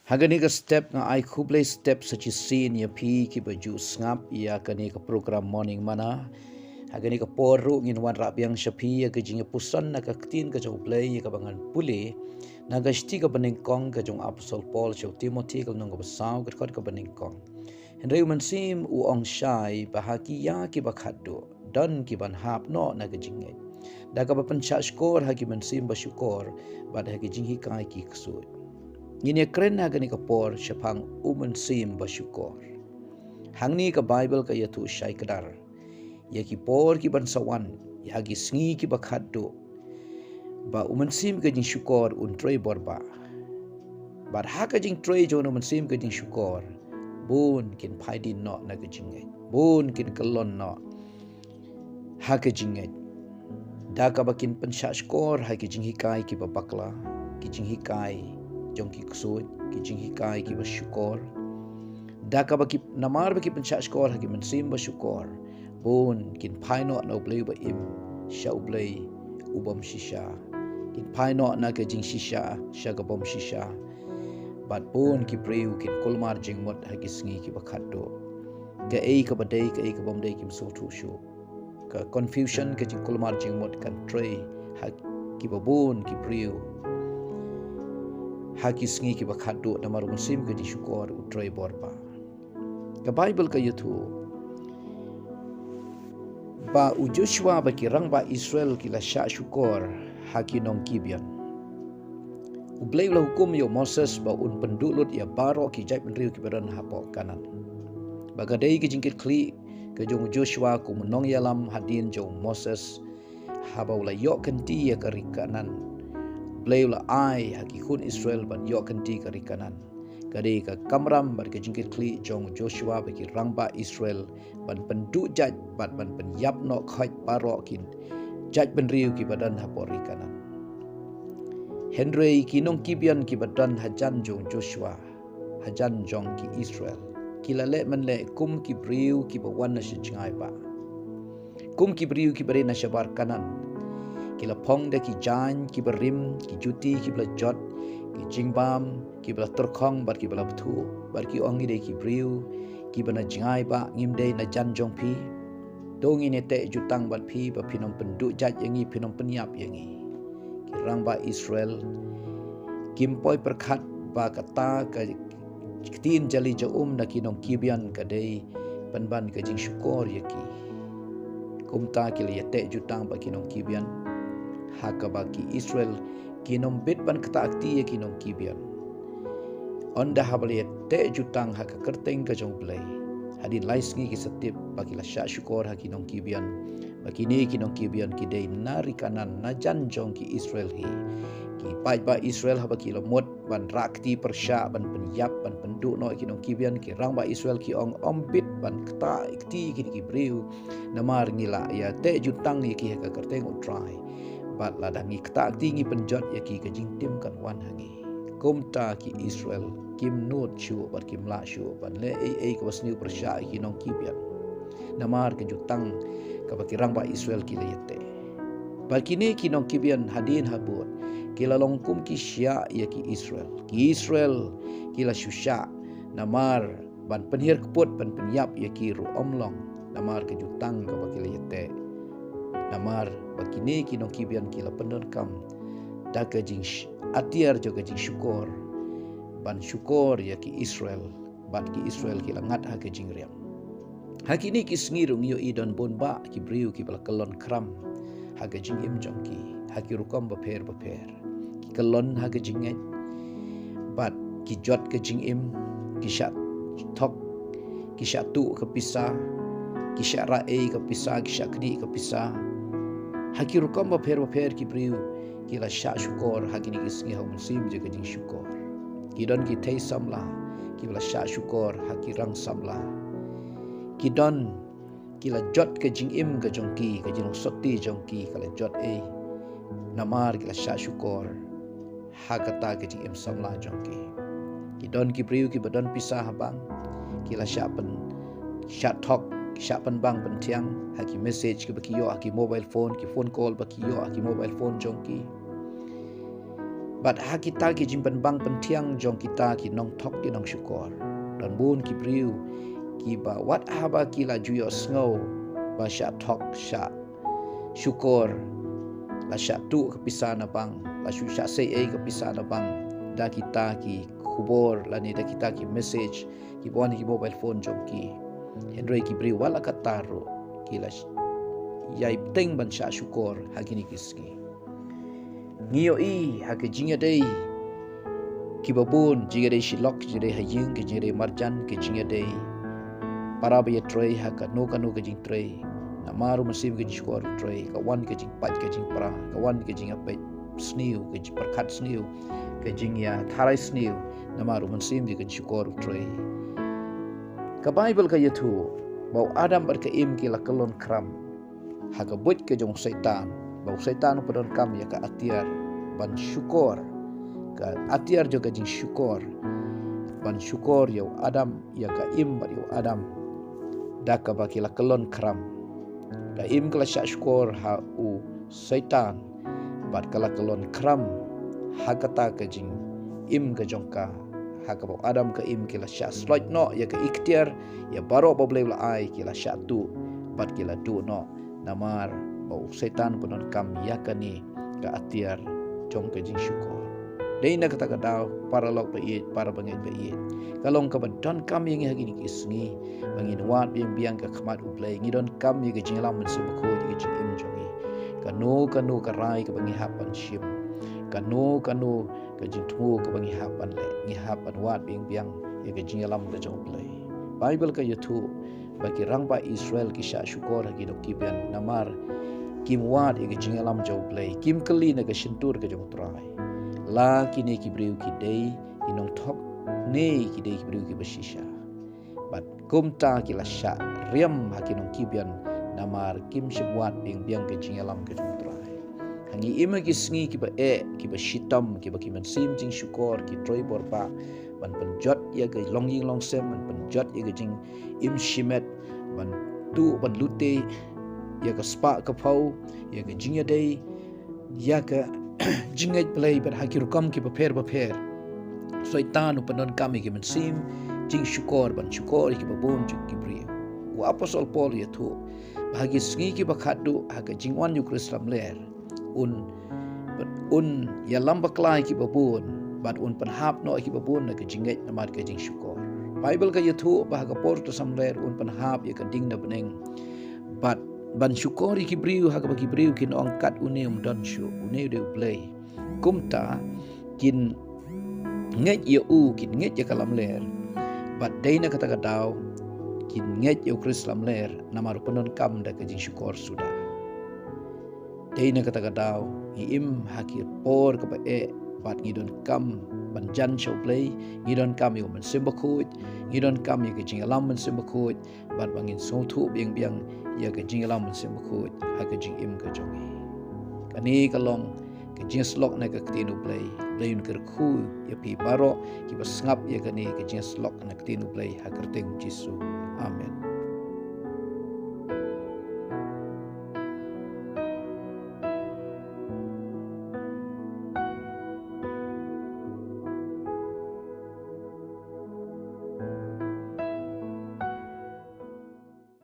Hagani ka step nga ai khublei step sachi sin ya phi ki baju ngap ya kani ka program morning mana hagani ka poru ngin wan rabyang shapi ya ka jinga pusan na ka tin ka jong play ka bangan puli na ga sti ka baning kong ka jong apostol Paul chau Timothy ka nong ka basaw ka khot ka baning kong henry man sim u ong shai bahaki ya ki bakhaddo dan ki ban hap no na ga jinga da ka ban cha skor hagi man sim basyukor bad hagi jinghi kai ki ksut Ngini keren na gani kapor syapang sim basyukor. Hangni ka Bible ka yatu syai kedar. Ya ki por ki bansawan, ya hagi sngi ki bakhaddo. Ba sim ka jing syukor troi borba. Bar ha ka jing troi jo sim ka jing syukor. Bun kin paidin no na ka jingai. Bun kin kelon no. Ha ka jingai. Da ka bakin pensya skor ha ki jing hikai ki babakla. Ki jing hikai jong ki ksut ki jing hikai ki basyukor da ka baki namar baki pensya skor hagi mensim basyukor bun kin paino na ublei ba im sha ublei ubam shisha kin paino na ka jing shisha sha ga bom shisha bat bun ki priu kin kolmar jing mot hagi sngi ki bakhaddo ka ei ka badai ka ei ka bom dai kim so thu shu ka confusion ka jing kolmar jing mot kan trei hagi ki babun ki priu haki sngi ki bakhaddo na maru musim ke disyukor utroi borba ka Bible ka yutu ba u Joshua ba ki rang ba Israel ki la sya syukor haki nong kibian ublei la hukum yo Moses ba un pendulut ya baro ki jai penriu ki badan hapo kanan bagadai ki jingkit kli ke jong Joshua ku menong yalam hadin jong Moses habau la yo kenti ya kari kanan Blayula ai haki hun Israel ban yo kenti kari kanan. Kadi ka kamram bar ke jingkit kli jong Joshua bagi rangba Israel ban pendu jaj ban penyap no khaj paro kin jaj benriu ki badan hapori kanan. Henry kinong kibian ki badan hajan jong Joshua hajan jong ki Israel. Kilale menle kum ki briu ki bawan na sejngai ba. Kum ki briu ki bare na syabar kanan. Kila pong de ki jan ki berim ki juti ki bela jot ki jingbam ki bela terkong bar ki bela betu bar ki ongi de ki briu ki bana jingai ba ngim de na jan jong pi dongi ne te jutang bat pi ba pinom penduk jat yangi pinom penyap yangi ki rang ba Israel kim poi perkhat ba kata ka tin jali ja na ki nong kibian ka dei panban ka jing syukur yaki kumta ki le te jutang ba ki nong kibian haka baki Israel kinom bit ban kata akti ya kinom kibian onda habali te jutang haka kerteng ka jong play hadin laisngi ki setip baki la sya syukur haki nong kibian baki ni kinom kibian ki dei nari kanan na jan jong ki Israel hi ki pai ba Israel habaki lemot ban rakti persya ban penyap ban penduk no kinom kibian ki rang ba Israel ki ong ombit ban kata akti ki briu namar ngila ya te jutang ni ki haka kerteng utrai bat ladangi kata tinggi penjot ya ki kajing tim kan wan hangi kumta ki Israel kim nut shu bat kim la shu ban le ai ka wasniu persya ki nong kibian namar ke jutang ka bakirang ba Israel ki leyete bat kini ki nong kibian hadin habut ki lalong kum ki sya ya ki Israel ki la syusya namar ban penhir keput ban penyap ya ki ru omlong namar ke jutang ka bakil leyete namar bakini kinong kibian kila penerkam da kajing atiar jo kajing syukur ban syukur ya ki Israel bat ki Israel kila ngat ha kajing riam hakini ki snirung yo idon bonba ki briu ki bala kelon kram ha kajing im jongki haki rukom beper ki kelon ha kajing ngai bat ki jot kajing im ki syat tok ki syatu kepisah ki syak rae kepisah ki syak kedi kepisah haki rukam beper ki priu kila syak syukur haki ni kisngi hau musim je kajing syukur kidon ki tei samla kila syak syukur haki rang samla kidon kila jot kajing im ka jongki kajing sokti jongki kala jot namar kila syak syukur hakata kajing im samla jongki kidon ki priu ki badan pisah bang kila syak pen syak tok syak penbang pentiang haki message ke baki yo haki mobile phone ki phone call baki yo haki mobile phone jongki Bat ha kita ki jing bang pentiang jong kita ki nong tok ki nong syukur. Dan bun ki priu ki ba wat haba ki la juyo snow ba sya tok sya syukur la sya tu kepisah na bang la sya say kepisah na bang da kita ki kubor la ni da kita ki message ki bon ki mobile phone jong ki Henry ki priu wala kataro ki la yai teng ban sya syukur hagini kiski ngiyo hake jinga dei ki babun jinga dei shilok jinga dei haying ki jinga dei marjan ki jinga dei para ba trei haka no kanu ki jing trei na maru masim ki syukur trei kawan ki jing pat ki jing para kawan ki jing apet sniu ki jing perkat sniu ki jing ya tharai sniu na maru masim ki syukur trei ka bible ka yatu bau adam ber ka im ki la kalon kram haka but ke jong setan bau setan padon kam ya ka atiar ban syukur ka atiar juga jing syukur ban syukur ya adam ya ka im bar ya adam daka bakila kelon kram da im kala syukur ha u setan bat kala kelon kram hakata ka jing im ka jongka haka bau adam ka im kila sya slot no ya ka ikhtiar ya baro boble ai kila sya tu bat kila du no namar bau setan punon kam yakani ka atiar jong ka jing syukur deina kata kadau para lok bait para bangit bait kalong ka badon kam yang hagini kisngi bangin wat biang ka khmat uplay ngidon kam ye ka jing lam men sebako ye jing im jongi kanu ka rai ka bangi hapan shim kanu ka jing tu ka bangi hapan le ngi hapan wat biang ye ka jing lam ka jong play bible ka yutu bagi rangpa Israel kisah syukur hagi dok kibian namar kim wat ye jing alam jau play kim keli na ka shintur ka jong trai la kini ki briu ki dei inong thok ne ki dei ki briu ki basisha bat kumta ki la sha riam haki nong kibian namar kim shibwat biang ka jing alam ka jong trai hangi ima ki sngi ki ba ki ba shitam ki ba ki man sim jing syukur ki troi borpa ban penjot ya ke long ying long sem ban penjot ya ke jing im shimet ban tu ban lute ya ke spa ke pau ya ke jing ya dei ya ke jingai play ber hakir kam ki paper soitan upanon kami ki mensim jing syukur ban syukur ki babon jing ki bri wa apostol paul ya tu bagi sngi ki bakhadu ha ke jingwan yu krislam ler un ya lamba klai ki babon bat un penhap no ki babun na ke jinget na mat ke jing syukur bible ka yathu bah ka porto samler un penhap ya ka ding na beneng bat ban syukur ki briu ha ka bagi briu kin angkat uneum don syu une de play kumta kin nget ya kin nget ya kalam ler bat deina kata ka daw kin nget ya krislam ler na maru penon kam da ke jing syukur sudah deina kata ka daw im hakir por ka ba bat ngidon kam banjan show play ngidon kam yo men simbakut ngidon kam ye ke jingalam men simbakut bat bangin sotu biang ya ke jingalam men simbakut ha ke jing im ke jongi kani kalong ke jing slok na ke tinu play un ker khu ya pi baro ki basngap ya kani ke jing slok na tinu play ha kerteng jisu amen.